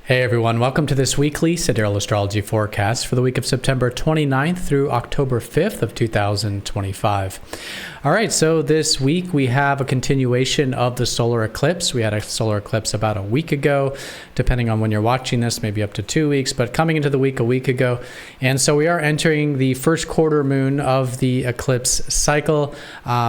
Hey everyone, welcome to this weekly Sidereal Astrology forecast for the week of September 29th through October 5th of 2025. All right, so this week we have a continuation of the solar eclipse. We had a solar eclipse about a week ago, depending on when you're watching this, maybe up to 2 weeks, but coming into the week a week ago. And so we are entering the first quarter moon of the eclipse cycle.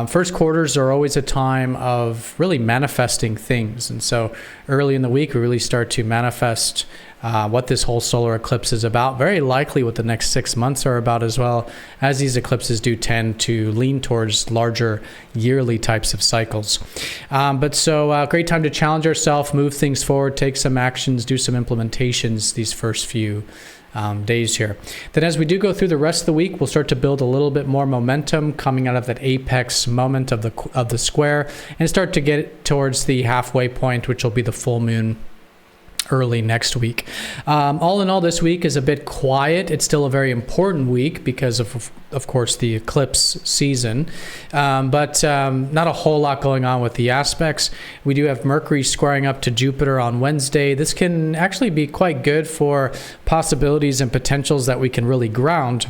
First quarters are always a time of really manifesting things. And so early in the week, we really start to manifest what this whole solar eclipse is about, very likely what the next 6 months are about as well, as these eclipses do tend to lean towards larger yearly types of cycles. Great time to challenge ourselves, move things forward, take some actions, do some implementations these first few days here. Then as we do go through the rest of the week, we'll start to build a little bit more momentum coming out of that apex moment of the square and start to get towards the halfway point, which will be the full moon early next week. All in all, this week is a bit quiet. It's still a very important week because of course, the eclipse season, but not a whole lot going on with the aspects. We do have Mercury squaring up to Jupiter on Wednesday. This can actually be quite good for possibilities and potentials that we can really ground.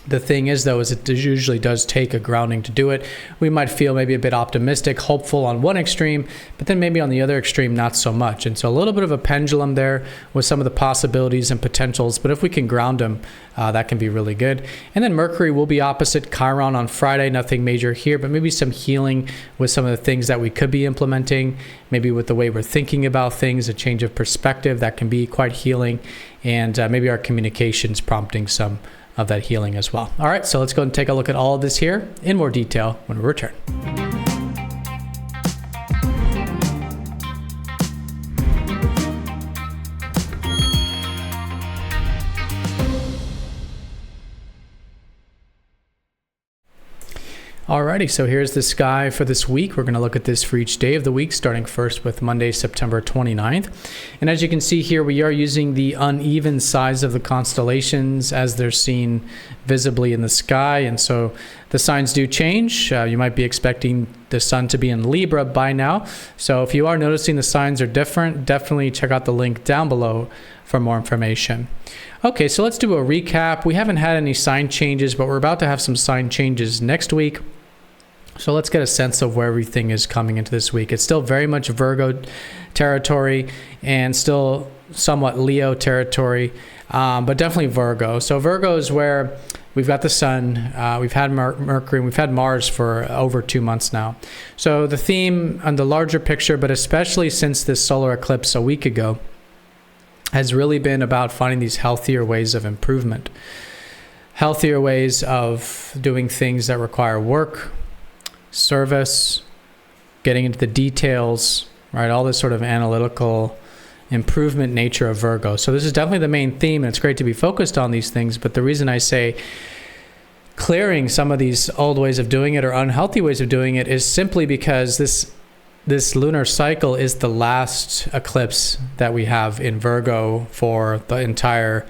The thing is, though, is it usually does take a grounding to do it. We might feel maybe a bit optimistic, hopeful on one extreme, but then maybe on the other extreme, not so much. And so a little bit of a pendulum there with some of the possibilities and potentials. But if we can ground them, that can be really good. And then Mercury will be opposite Chiron on Friday. Nothing major here, but maybe some healing with some of the things that we could be implementing, maybe with the way we're thinking about things, a change of perspective that can be quite healing. And maybe our communications prompting some of that healing as well. All right, so let's go and take a look at all of this here in more detail when we return. Alrighty, so here's the sky for this week. We're going to look at this for each day of the week, starting first with Monday, September 29th. And as you can see here, we are using the uneven size of the constellations as they're seen visibly in the sky. And so the signs do change. You might be expecting the sun to be in Libra by now. So if you are noticing the signs are different, definitely check out the link down below for more information. Okay, so let's do a recap. We haven't had any sign changes, but we're about to have some sign changes next week. So let's get a sense of where everything is coming into this week. It's still very much Virgo territory and still somewhat Leo territory, but definitely Virgo. So Virgo is where we've got the sun, we've had Mercury, and we've had Mars for over 2 months now. So the theme on the larger picture, but especially since this solar eclipse a week ago, has really been about finding these healthier ways of improvement, healthier ways of doing things that require work, service, getting into the details, right? All this sort of analytical improvement nature of Virgo. So this is definitely the main theme, and it's great to be focused on these things. But the reason I say clearing some of these old ways of doing it or unhealthy ways of doing it is simply because this lunar cycle is the last eclipse that we have in Virgo for the entire,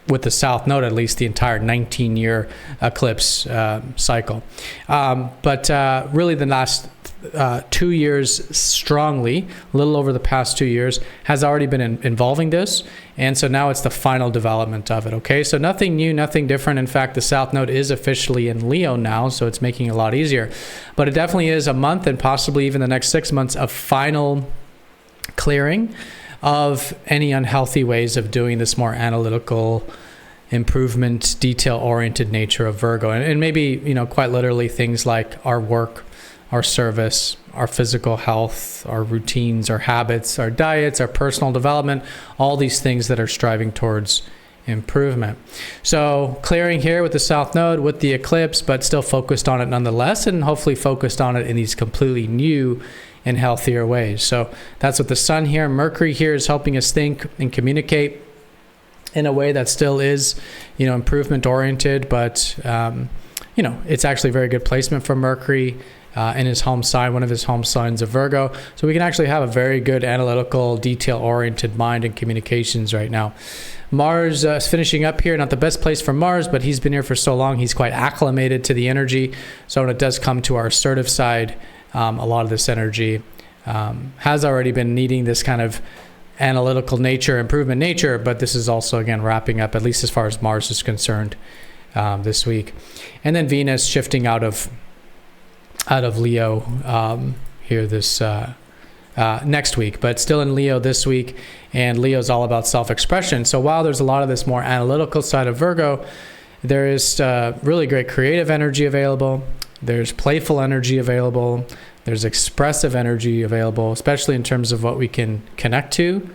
with the South Node, at least the entire 19-year eclipse cycle. But really the last 2 years strongly, a little over the past 2 years, has already been involving this. And so now it's the final development of it, okay? So nothing new, nothing different. In fact, the South Node is officially in Leo now, so it's making it a lot easier. But it definitely is a month and possibly even the next 6 months of final clearing of any unhealthy ways of doing this more analytical improvement, detail-oriented nature of Virgo. And maybe, quite literally things like our work, our service, our physical health, our routines, our habits, our diets, our personal development, all these things that are striving towards improvement. So clearing here with the South Node, with the eclipse, but still focused on it nonetheless, and hopefully focused on it in these completely new and healthier ways. So that's what the sun here, Mercury here is helping us think and communicate in a way that still is, improvement oriented, but, it's actually a very good placement for Mercury in his home sign, one of his home signs of Virgo. So we can actually have a very good analytical, detail-oriented mind and communications right now. Mars is finishing up here. Not the best place for Mars, but he's been here for so long. He's quite acclimated to the energy. So when it does come to our assertive side, a lot of this energy has already been needing this kind of analytical nature, improvement nature, but this is also, again, wrapping up, at least as far as Mars is concerned, this week. And then Venus shifting out of Leo here this next week, but still in Leo this week. And Leo is all about self-expression. So while there's a lot of this more analytical side of Virgo, there is really great creative energy available. There's playful energy available. There's expressive energy available, especially in terms of what we can connect to,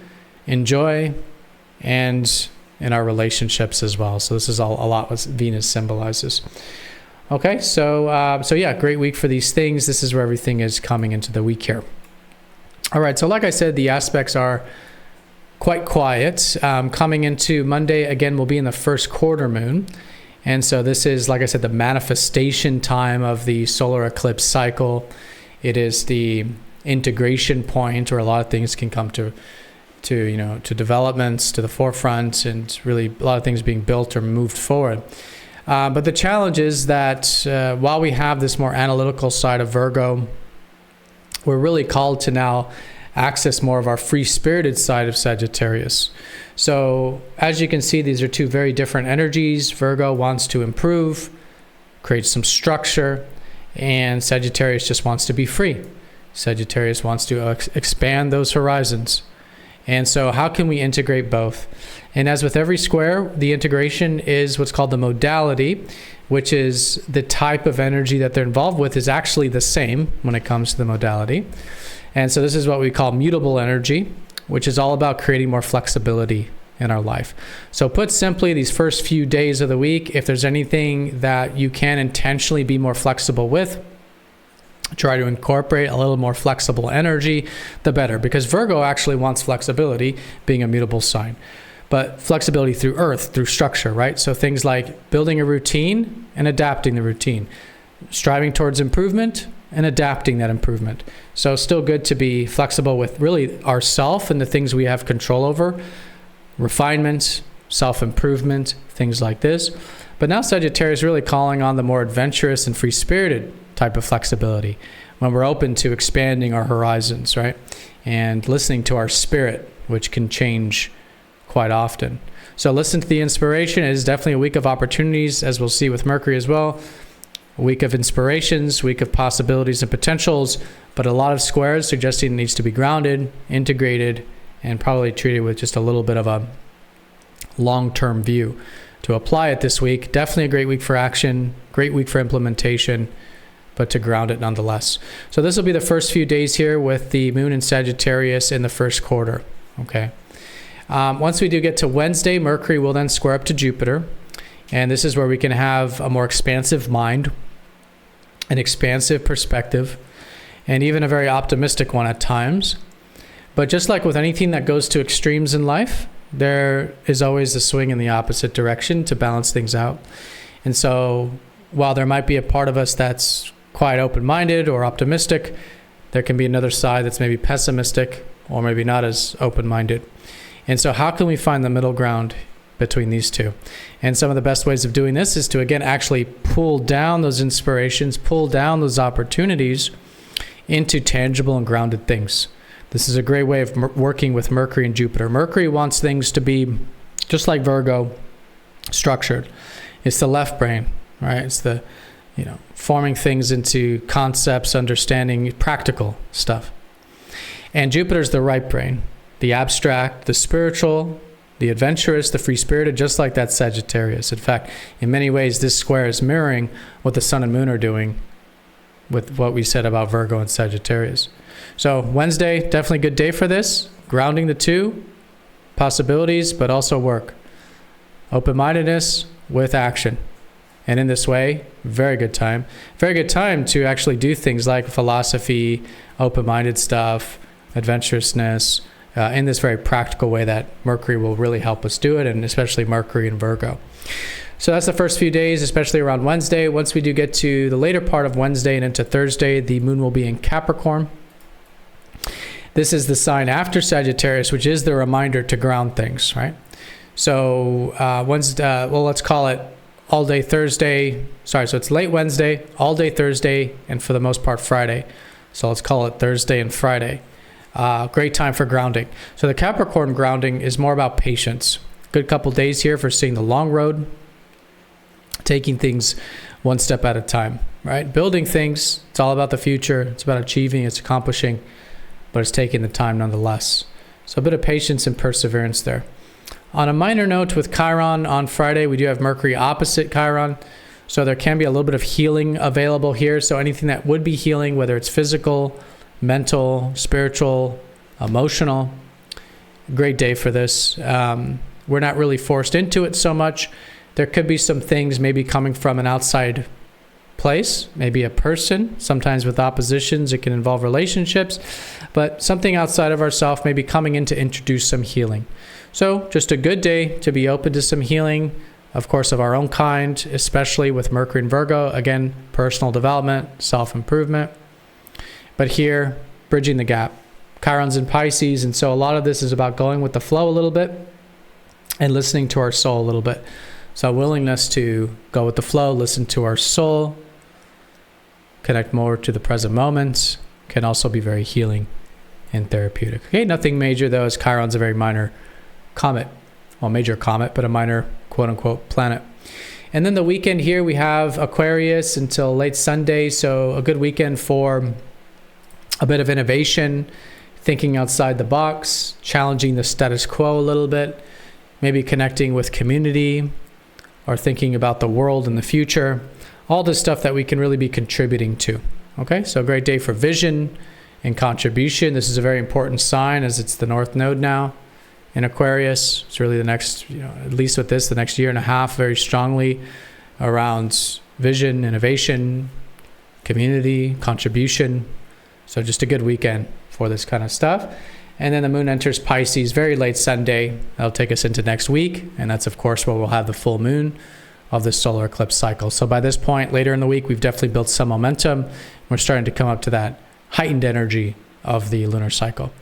enjoy, and in our relationships as well. So this is a lot what Venus symbolizes. Okay, so yeah, great week for these things. This is where everything is coming into the week here. All right, so like I said, the aspects are quite quiet. Coming into Monday, again, we'll be in the first quarter moon. And so this is, like I said, the manifestation time of the solar eclipse cycle. It is the integration point where a lot of things can come to developments, to the forefront, and really a lot of things being built or moved forward. But the challenge is that while we have this more analytical side of Virgo, we're really called to now access more of our free-spirited side of Sagittarius. So as you can see, these are two very different energies. Virgo wants to improve, create some structure, and Sagittarius just wants to be free. Sagittarius wants to expand those horizons. And so how can we integrate both? And as with every square, the integration is what's called the modality, which is the type of energy that they're involved with is actually the same when it comes to the modality. And so this is what we call mutable energy, which is all about creating more flexibility in our life. So put simply, these first few days of the week, if there's anything that you can intentionally be more flexible with, try to incorporate a little more flexible energy, the better, because Virgo actually wants flexibility, being a mutable sign. But flexibility through earth, through structure, right? So things like building a routine and adapting the routine, striving towards improvement and adapting that improvement. So still good to be flexible with really ourself and the things we have control over, refinement, self-improvement, things like this. But now Sagittarius is really calling on the more adventurous and free-spirited type of flexibility when we're open to expanding our horizons, right? And listening to our spirit, which can change quite often. So listen to the inspiration. It is definitely a week of opportunities, as we'll see with Mercury as well. A week of inspirations, week of possibilities and potentials, but a lot of squares suggesting it needs to be grounded, integrated, and probably treated with just a little bit of a long-term view to apply it this week. Definitely a great week for action, great week for implementation, but to ground it nonetheless. So this will be the first few days here with the moon in Sagittarius in the first quarter, okay? Once we do get to Wednesday, Mercury will then square up to Jupiter. And this is where we can have a more expansive mind, an expansive perspective, and even a very optimistic one at times. But just like with anything that goes to extremes in life, there is always a swing in the opposite direction to balance things out. And so while there might be a part of us that's quite open-minded or optimistic, there can be another side that's maybe pessimistic or maybe not as open-minded. And so how can we find the middle ground between these two? And some of the best ways of doing this is to, again, actually pull down those inspirations, pull down those opportunities into tangible and grounded things. This is a great way of working with Mercury and Jupiter. Mercury wants things to be, just like Virgo, structured. It's the left brain, right? It's the, forming things into concepts, understanding, practical stuff. And Jupiter's the right brain, the abstract, the spiritual, the adventurous, the free-spirited, just like that Sagittarius. In fact, in many ways, this square is mirroring what the Sun and Moon are doing with what we said about Virgo and Sagittarius. So Wednesday, definitely a good day for this. Grounding the two, possibilities, but also work. Open-mindedness with action. And in this way, very good time. Very good time to actually do things like philosophy, open-minded stuff, adventurousness, in this very practical way that Mercury will really help us do it, and especially Mercury and Virgo. So that's the first few days, especially around Wednesday. Once we do get to the later part of Wednesday and into Thursday, the moon will be in Capricorn. This is the sign after Sagittarius, which is the reminder to ground things, right? So let's call it all day Thursday. So it's late Wednesday, all day Thursday, and for the most part Friday. So let's call it Thursday and Friday. Great time for grounding. So the Capricorn grounding is more about patience. Good couple days here for seeing the long road, taking things one step at a time, right? Building things, it's all about the future. It's about achieving, it's accomplishing, but it's taking the time nonetheless. So a bit of patience and perseverance there. On a minor note with Chiron on Friday, we do have Mercury opposite Chiron. So there can be a little bit of healing available here. So anything that would be healing, whether it's physical, mental, spiritual, emotional, great day for this. We're not really forced into it so much. There could be some things maybe coming from an outside place, maybe a person. Sometimes with oppositions, it can involve relationships, but something outside of ourselves may be coming in to introduce some healing. So just a good day to be open to some healing, of course, of our own kind, especially with Mercury and Virgo. Again, personal development, self-improvement. But here, bridging the gap. Chiron's in Pisces, and so a lot of this is about going with the flow a little bit and listening to our soul a little bit. So willingness to go with the flow, listen to our soul, connect more to the present moment, can also be very healing and therapeutic. Okay, nothing major though, as Chiron's a very minor comet. Well, major comet, but a minor quote-unquote planet. And then the weekend here, we have Aquarius until late Sunday, so a good weekend for a bit of innovation, thinking outside the box, challenging the status quo a little bit, maybe connecting with community, or thinking about the world and the future, all this stuff that we can really be contributing to. Okay, so a great day for vision and contribution. This is a very important sign as it's the North Node now in Aquarius. It's really the next, at least with this, the next year and a half, very strongly around vision, innovation, community, contribution. So just a good weekend for this kind of stuff. And then the moon enters Pisces very late Sunday. That'll take us into next week. And that's, of course, where we'll have the full moon of the solar eclipse cycle. So by this point, later in the week, we've definitely built some momentum. We're starting to come up to that heightened energy of the lunar cycle.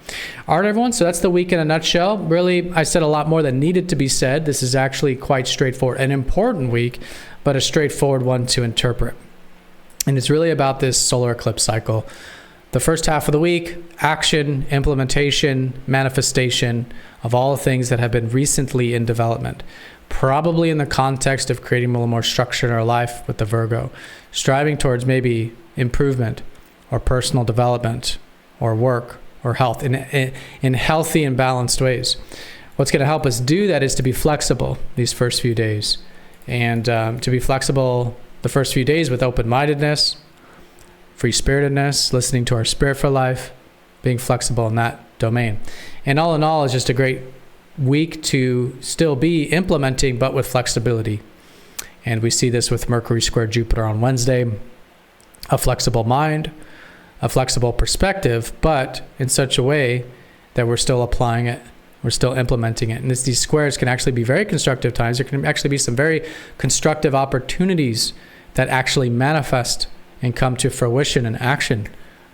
All right, everyone. So that's the week in a nutshell. Really, I said a lot more than needed to be said. This is actually quite straightforward, an important week, but a straightforward one to interpret. And it's really about this solar eclipse cycle. The first half of the week, action, implementation, manifestation of all the things that have been recently in development, probably in the context of creating a little more structure in our life with the Virgo, striving towards maybe improvement or personal development or work or health in healthy and balanced ways. What's going to help us do that is to be flexible these first few days, and to be flexible the first few days with open-mindedness, free-spiritedness, listening to our spirit for life, being flexible in that domain. And all in all, it's just a great week to still be implementing, but with flexibility. And we see this with Mercury square Jupiter on Wednesday, a flexible mind, a flexible perspective, but in such a way that we're still applying it, we're still implementing it. And these squares can actually be very constructive times. There can actually be some very constructive opportunities that actually manifest and come to fruition and action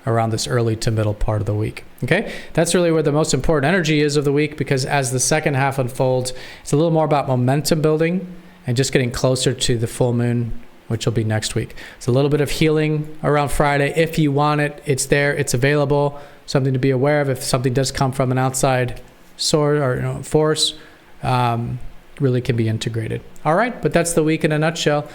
around this early to middle part of the week. Okay, that's really where the most important energy is of the week, because as the second half unfolds, it's a little more about momentum building and just getting closer to the full moon, which will be next week. It's a little bit of healing around Friday. If you want it, it's there, it's available, something to be aware of. If something does come from an outside source or force, really can be integrated. All right, but that's the week in a nutshell.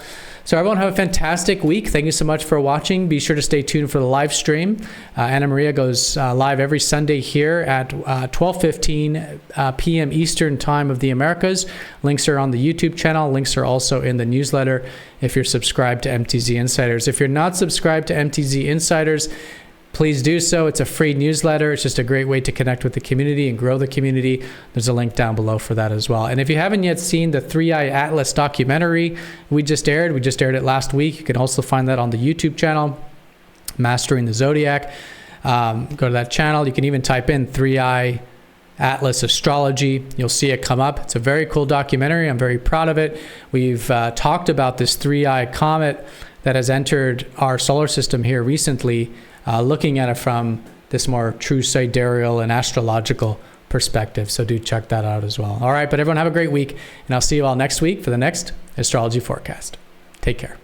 So everyone have a fantastic week. Thank you so much for watching. Be sure to stay tuned for the live stream. Anna Maria goes live every Sunday here at 12:15 p.m. Eastern Time of the Americas. Links are on the YouTube channel. Links are also in the newsletter if you're subscribed to MTZ Insiders. If you're not subscribed to MTZ Insiders, please do so. It's a free newsletter. It's just a great way to connect with the community and grow the community. There's a link down below for that as well. And if you haven't yet seen the 3i Atlas documentary we just aired it last week. You can also find that on the YouTube channel, Mastering the Zodiac. Go to that channel. You can even type in 3i Atlas Astrology. You'll see it come up. It's a very cool documentary. I'm very proud of it. We've talked about this 3i comet that has entered our solar system here recently, looking at it from this more true sidereal and astrological perspective. So do check that out as well. All right, but everyone have a great week, and I'll see you all next week for the next astrology forecast. Take care.